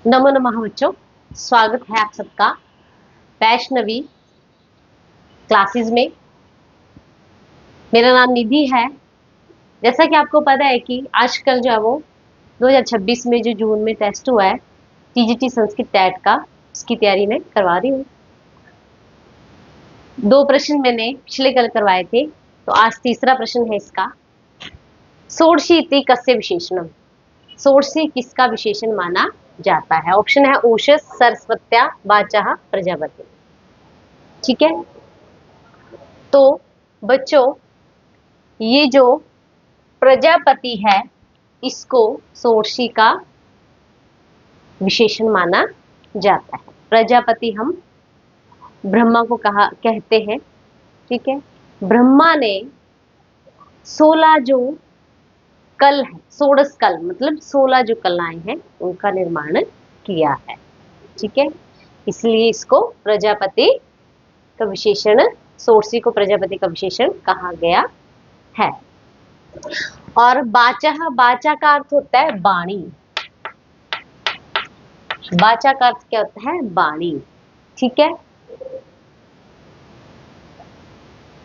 नमो नमः बच्चों, स्वागत है आप सबका वैष्णवी क्लासेस में। मेरा नाम निधि है। जैसा कि आपको पता है कि आजकल जो है वो 2026 में जो जून में टेस्ट हुआ है टीजीटी संस्कृत टेट का, उसकी तैयारी मैं करवा रही हूँ। 2 प्रश्न मैंने पिछले कल करवाए थे, तो आज तीसरा प्रश्न है इसका। षोडशी इति कस्य विशेषणम, षोडशी किसका विशेषण माना जाता है? ऑप्शन है उषस, सरस्वत्या, वाचा, प्रजापति। ठीक है, तो बच्चों ये जो प्रजापति है इसको षोडशी का विशेषण माना जाता है। प्रजापति हम ब्रह्मा को कहते हैं। ठीक है, ब्रह्मा ने 16 जो कल है, षोडश कल मतलब 16 जो कलाएं हैं उनका निर्माण किया है। ठीक है, इसलिए इसको प्रजापति का विशेषण, षोडशी को प्रजापति का विशेषण कहा गया है। और बाचा का अर्थ होता है वाणी। वाचा का अर्थ क्या होता है? वाणी। ठीक है,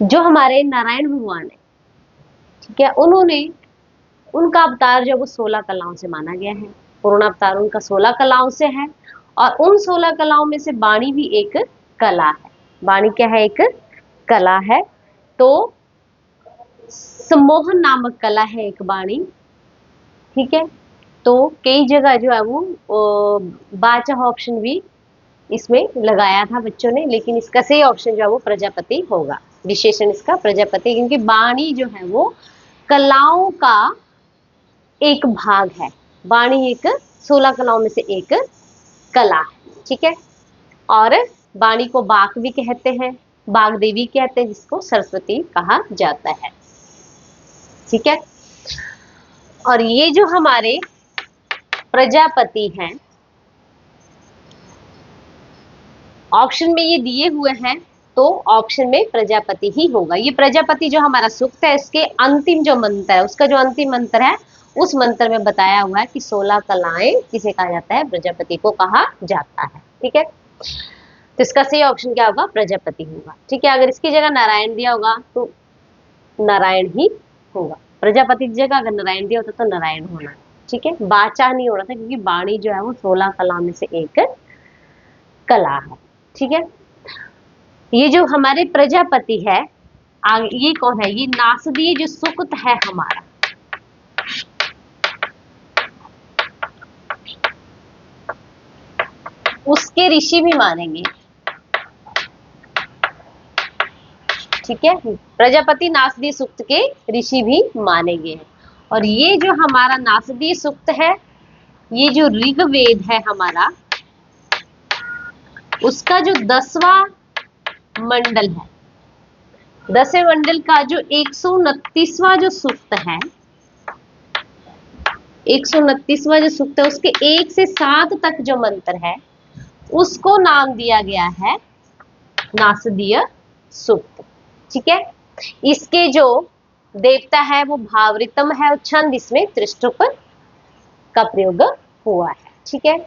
जो हमारे नारायण भगवान है, ठीक है, उनका अवतार जो वो 16 कलाओं से माना गया है। पूर्ण अवतार उनका 16 कलाओं से है, और उन 16 कलाओं में से वाणी भी एक कला है। वाणी क्या है? एक कला है। तो सम्मोहन नामक कला है एक वाणी। ठीक है, तो कई जगह जो है वो बाचा ऑप्शन भी इसमें लगाया था बच्चों ने, लेकिन इसका सही ऑप्शन जो है वो प्रजापति होगा। विशेषण इसका प्रजापति, क्योंकि वाणी जो है वो कलाओं का एक भाग है। वाणी एक 16 कलाओं में से एक कला है। ठीक है, और वाणी को बाक भी कहते हैं, बाग देवी कहते हैं, जिसको सरस्वती कहा जाता है। ठीक है, और ये जो हमारे प्रजापति हैं, ऑप्शन में ये दिए हुए हैं, तो ऑप्शन में प्रजापति ही होगा। ये प्रजापति जो हमारा सूक्त है, इसके अंतिम जो मंत्र है, उसका जो अंतिम मंत्र है, उस मंत्र में बताया हुआ है कि 16 कलाएं किसे कहा जाता है? प्रजापति को कहा जाता है। ठीक है, तो इसका सही ऑप्शन क्या होगा? प्रजापति होगा। ठीक है, अगर इसकी जगह नारायण दिया होगा तो नारायण ही होगा। प्रजापति की जगह अगर नारायण दिया होता तो नारायण होना। ठीक है, बाचा नहीं होना था, क्योंकि वाणी जो है वो 16 कला में से एक कला है। ठीक है, ये जो हमारे प्रजापति है, ये कौन है? ये नासदीय जो सुक्त है हमारा, उसके ऋषि भी मानेंगे। ठीक है, प्रजापति नासदीय सूक्त के ऋषि भी मानेंगे। और ये जो हमारा नासदीय सूक्त है, ये जो ऋग्वेद है हमारा, उसका जो 10वां मंडल है, 10वें मंडल का जो 129वां जो सूक्त है, 129वां जो सूक्त है, उसके 1 से 7 तक जो मंत्र है, उसको नाम दिया गया है नासदीय सूक्त। ठीक है, इसके जो देवता है वो भावृतम है, और छंद इसमें त्रिष्टुप का प्रयोग हुआ है। ठीक है,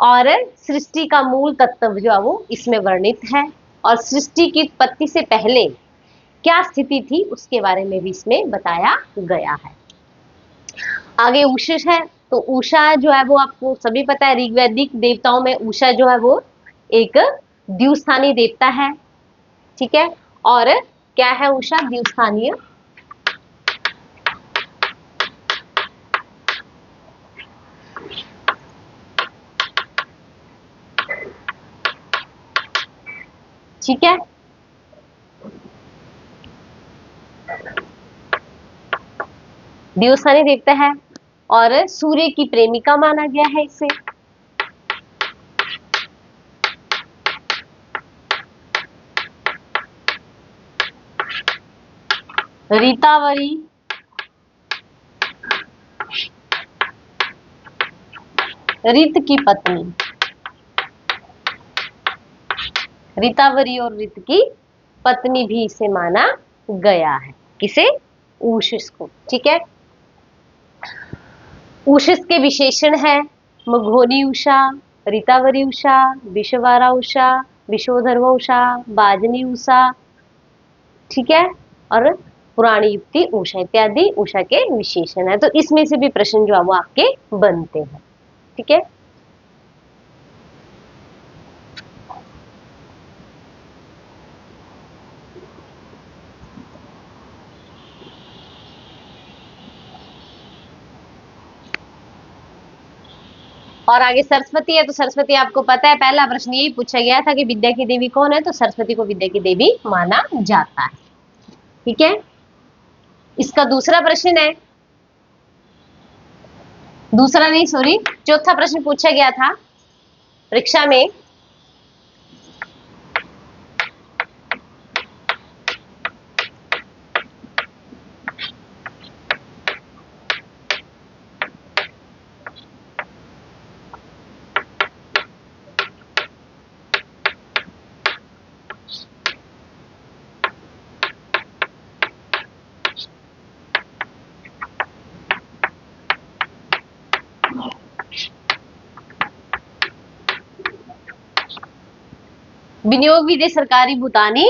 और सृष्टि का मूल तत्व जो है वो इसमें वर्णित है, और सृष्टि की उत्पत्ति से पहले क्या स्थिति थी उसके बारे में भी इसमें बताया गया है। आगे उषस है, तो उषा जो है वो आपको सभी पता है, ऋग्वैदिक देवताओं में उषा जो है वो एक द्विस्थानीय देवता है। ठीक है, और क्या है उषा? द्विस्थानीय। ठीक है, द्विस्थानीय देवता है, और सूर्य की प्रेमिका माना गया है इसे। रीतावरी, ऋत की पत्नी, रीतावरी और ऋत की पत्नी भी इसे माना गया है। किसे? उषस को। ठीक है, उषस के विशेषण है मघोनी उषा, रीतावरी उषा, विश्ववारा उषा, विश्वधर्व उषा, बाजनी उषा, ठीक है, और पुराणी युक्ति उषा इत्यादि उषा के विशेषण है। तो इसमें से भी प्रश्न जो है वो आपके बनते हैं, ठीक है। और आगे सरस्वती है, तो सरस्वती आपको पता है पहला प्रश्न यही पूछा गया था कि विद्या की देवी कौन है, तो सरस्वती को विद्या की देवी माना जाता है, ठीक है। इसका दूसरा प्रश्न है, दूसरा नहीं सॉरी चौथा प्रश्न पूछा गया था परीक्षा में, विनियोग विधि सरकारी भूतानी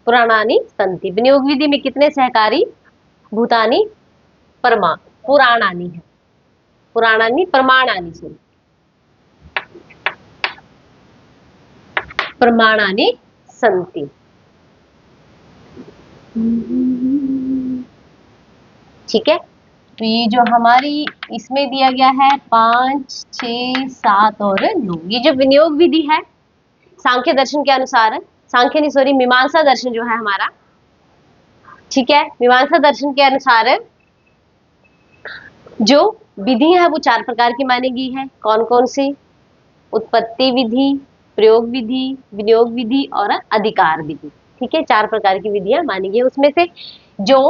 पुराणानी संति। विनियोग विधि में कितने सहकारी भूतानी पुराणानी है, पुराणानी प्रमाणानी सॉरी प्रमाणानी संति, ठीक है। तो ये जो हमारी इसमें दिया गया है 5, 6, 7 और 9, ये जो विनियोग विधि है सांख्य दर्शन के अनुसार, सांख्य नहीं सॉरी मीमांसा दर्शन जो है हमारा, ठीक है, मीमांसा दर्शन के अनुसार जो विधि है वो 4 प्रकार की मानी गई है। कौन कौन सी? उत्पत्ति विधि, प्रयोग विधि, विनियोग विधि और अधिकार विधि, ठीक है, 4 प्रकार की विधियां मानी गई। उसमें से जो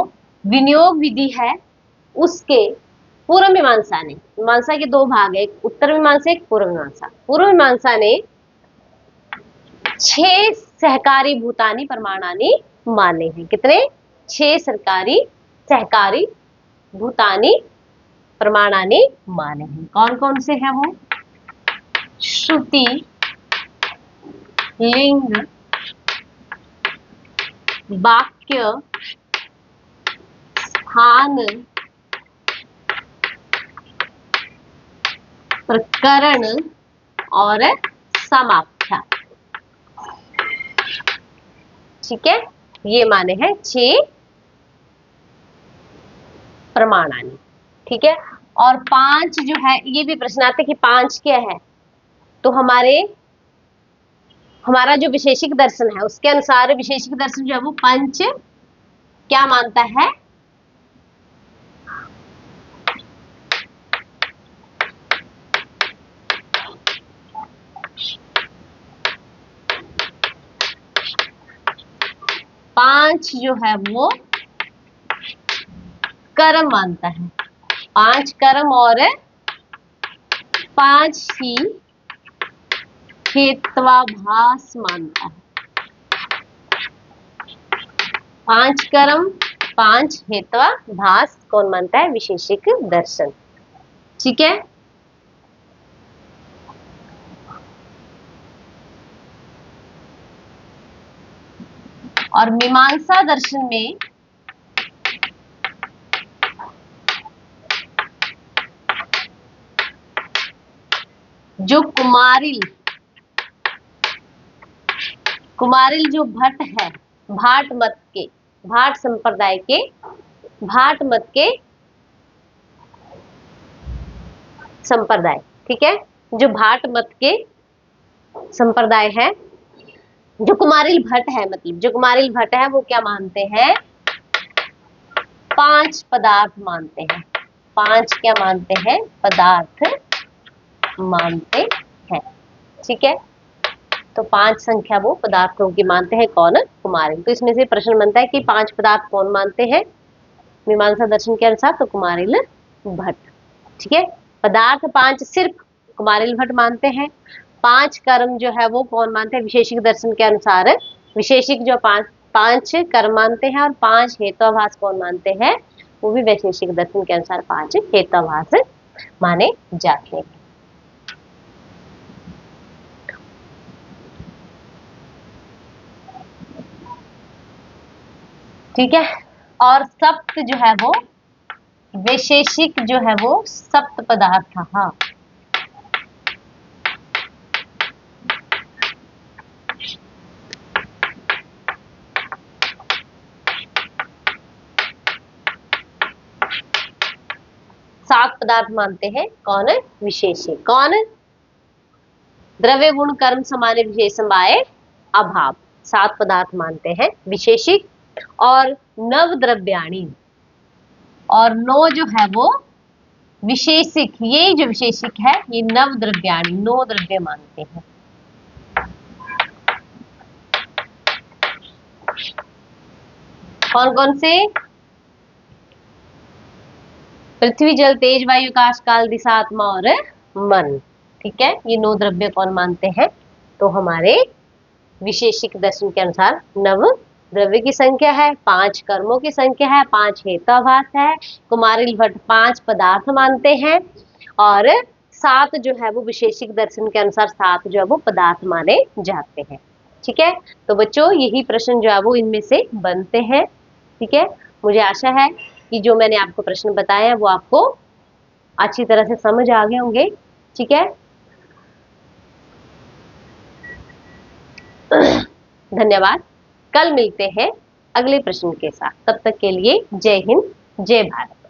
विनियोग विधि है उसके पूर्व मीमांसा ने, मीमांसा के 2 भाग है, एक उत्तर मीमांसा एक पूर्व मीमांसा। पूर्व मीमांसा ने 6 सहकारी भूतानी प्रमाणानी माने हैं। कितने? 6 सहकारी भूतानी प्रमाणानी माने हैं। कौन कौन से हैं वो? श्रुति, लिंग, वाक्य, स्थान, प्रकरण और समाख्या, ठीक है, ये माने हैं 6 प्रमाणानी, ठीक है। और 5 जो है, ये भी प्रश्न आते कि 5 क्या है, तो हमारा जो विशेषिक दर्शन है उसके अनुसार विशेषिक दर्शन जो है वो 5 क्या मानता है? पांच जो है वो कर्म मानता है, 5 कर्म और 5 ही हेत्वाभास मानता है। 5 कर्म 5 हेत्वाभास कौन मानता है? विशेषिक दर्शन, ठीक है। और मीमांसा दर्शन में जो कुमारिल जो भट्ट है, भाट संप्रदाय के भाट मत के संप्रदाय, ठीक है, जो भाट मत के संप्रदाय है, जो कुमारिल भट्ट है, मतलब जो कुमारिल भट्ट है वो क्या मानते हैं? 5 पदार्थ मानते हैं। 5 क्या मानते हैं? पदार्थ मानते हैं, ठीक है। तो 5 संख्या वो पदार्थों की मानते हैं। कौन? कुमारिल। तो इसमें से प्रश्न बनता है कि 5 पदार्थ कौन मानते हैं मीमांसा दर्शन के अनुसार? तो कुमारिल भट्ट, ठीक है। पदार्थ 5 सिर्फ कुमारिल भट्ट मानते हैं। 5 कर्म जो है वो कौन मानते हैं? विशेषिक दर्शन के अनुसार विशेषिक जो 5 कर्म मानते हैं, और 5 हेत्वाभास कौन मानते हैं? वो भी वैशेषिक दर्शन के अनुसार 5 हेत्वाभास माने जाते हैं, ठीक है। और सप्त जो है वो वैशेषिक जो है वो सप्त पदार्थ। हाँ, सात पदार्थ मानते हैं। कौन? विशेषिक। कौन? द्रव्य गुण कर्म समाने विशेष समवाय अभाव, सात पदार्थ मानते हैं विशेषिक। और नव द्रव्याणी, और नौ जो है वो विशेषिक। ये जो विशेषिक है ये नव द्रव्याणी, नौ द्रव्य मानते हैं। कौन कौन से? पृथ्वी जल तेज वायु आकाश काल दिशा आत्मा और मन। ठीक है, ये नौ द्रव्य कौन मानते हैं? तो हमारे विशेषिक दर्शन के अनुसार नव द्रव्य की संख्या है, पांच कर्मों की संख्या है, पांच हेत्वाभास है। कुमारिल भट्ट पांच पदार्थ मानते हैं, और सात जो है वो विशेषिक दर्शन के अनुसार सात जो है वो पदार्थ माने जाते हैं। ठीक है, तो बच्चों यही प्रश्न जो है वो इनमें से बनते हैं। ठीक है, मुझे आशा है कि जो मैंने आपको प्रश्न बताए हैं वो आपको अच्छी तरह से समझ आ गए होंगे। ठीक है, धन्यवाद। कल मिलते हैं अगले प्रश्न के साथ। तब तक के लिए जय हिंद, जय भारत।